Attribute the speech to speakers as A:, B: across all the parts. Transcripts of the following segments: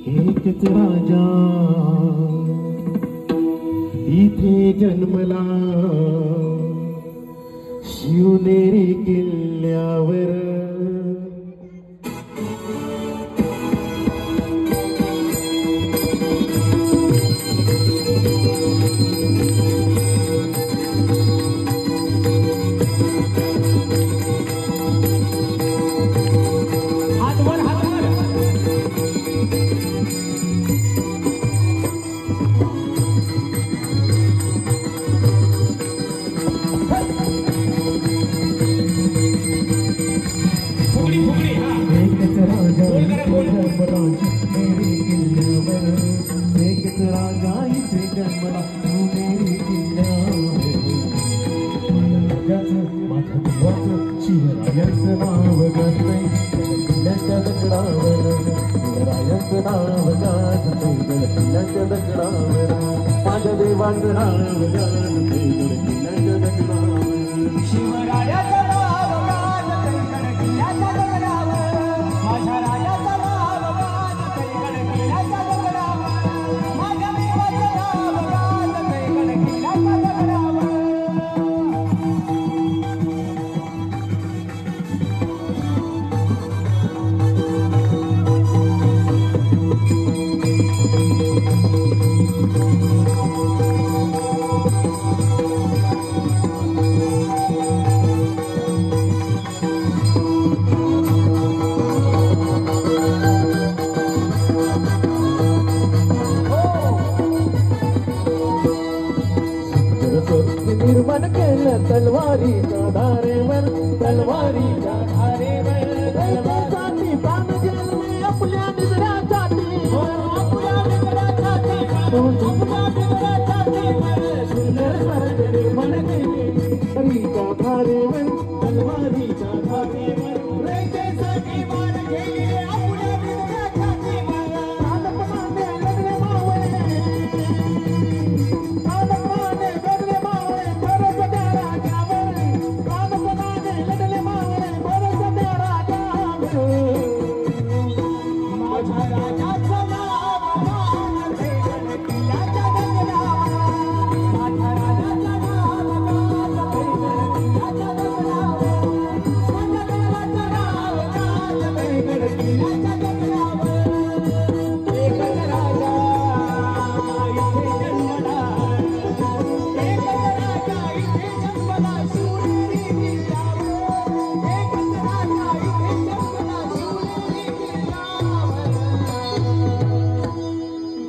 A: एकच राजा इथे जन्मला शिवनेरी किल्ल्यावर माझ्या देवाचं नाव शिवरायाचं नाव गाजतंय किल्ल्याच्या दगडावर माझ्या रायाचं नाव गाजतंय किल्ल्याच्या दगडावर माझ्या देवाचं नाव गाजतंय किल्ल्याच्या दगडावर निर्माण केलं तलवारीच्या धारेवर तलवारीच्या धारेवर तलवारीसाठी प्राण जन्मे आपल्या निगरासाठी आपल्या निगरासाठी आपल्या निगरासाठी सुंदर स्वर्ग निर्माण केले तलवारीच्या धारेवर तलवारीच्या धारेवर रयतेसाठी मान गेले आपल्या निगरासाठी प्राणपणाने लढले मावळे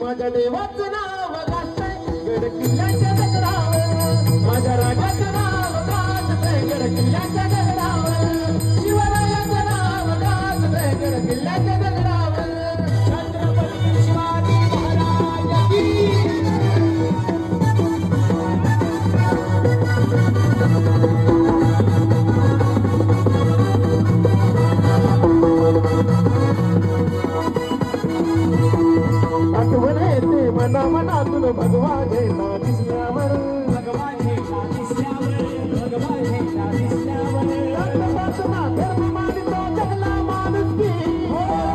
A: माझ्या देवाचं नाव गाजतंय गड किल्ल्याच्या दगडावर माझ्या राजाचं नाव गाजतंय गड किल्ल्याच्या दगडावर शिवरायाचं नाव गाजतंय गड किल्ल्याच्या दगडावर छत्रपती शिवाजी महाराज की आठवण येते मना मनातून भगवान घेता दिसल्यावर भगवान घेता दिसल्यावर भगवान घेता दिसल्यावर रक्तपातना धर्म मानितो जगला माणुसकी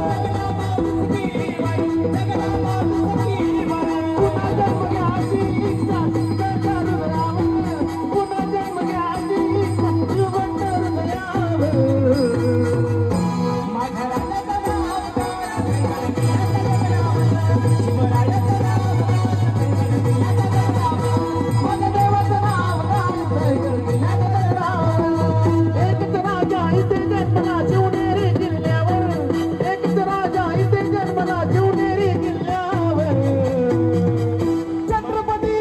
A: जगला माणुसकी जगला माणुसकी पुन्हा जन्म घ्यायची इच्छा त्याच्या हृदयावर पुन्हा जन्म घ्यायची इच्छा जिवंत हृदयावर माझ्या राजाचं नाव माझ्या देवाचं नाव एकच राजा इथे जन्मला शिवनेरी किल्ल्यावर एकच राजा इथे जन्मला शिवनेरी किल्ल्यावर छत्रपती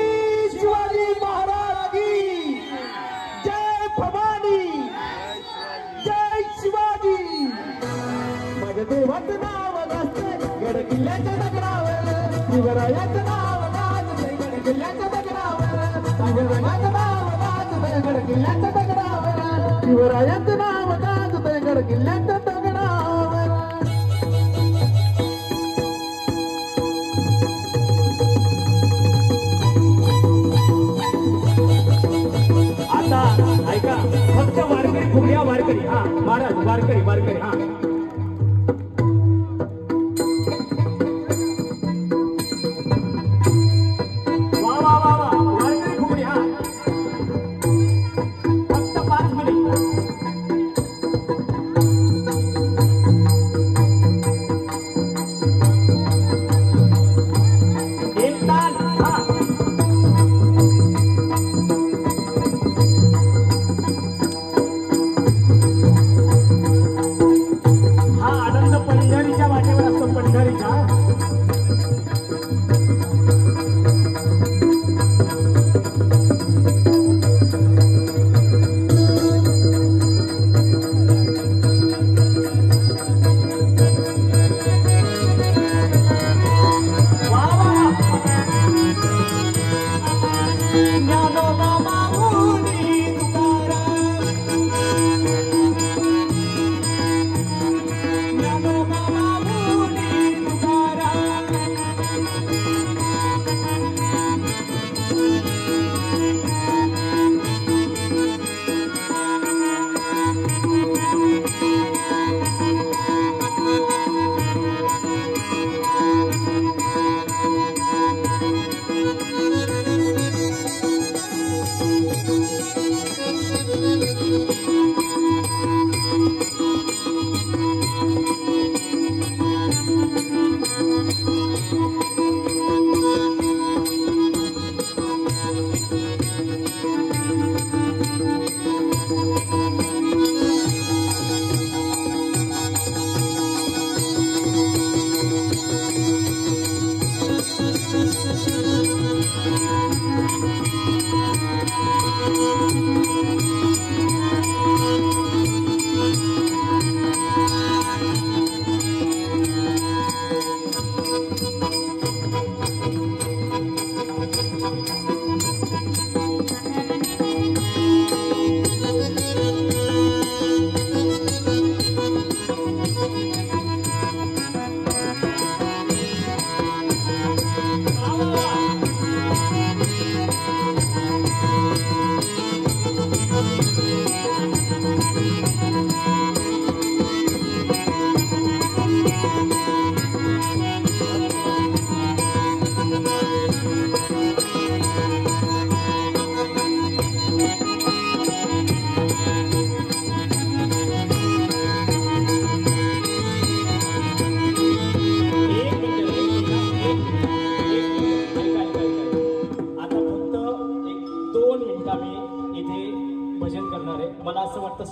A: शिवाजी महाराज की जय भवानी जय शिवाजी माझ्या देवाचं नाव गाजतंय गड किल्ल्याच्या दगडावर शिवरायाचं नाव गाजतंय गड किल्ल्याच्या दगडावर शिवरायाचं नाव गाजतंय गड किल्ल्याच्या दगडावर शिवरायाचं नाव गाजतंय गड किल्ल्याच्या दगडावर
B: आता ऐका फक्त वारकरी फुगड्या वारकरी हा महाराज वारकरी वारकरी हा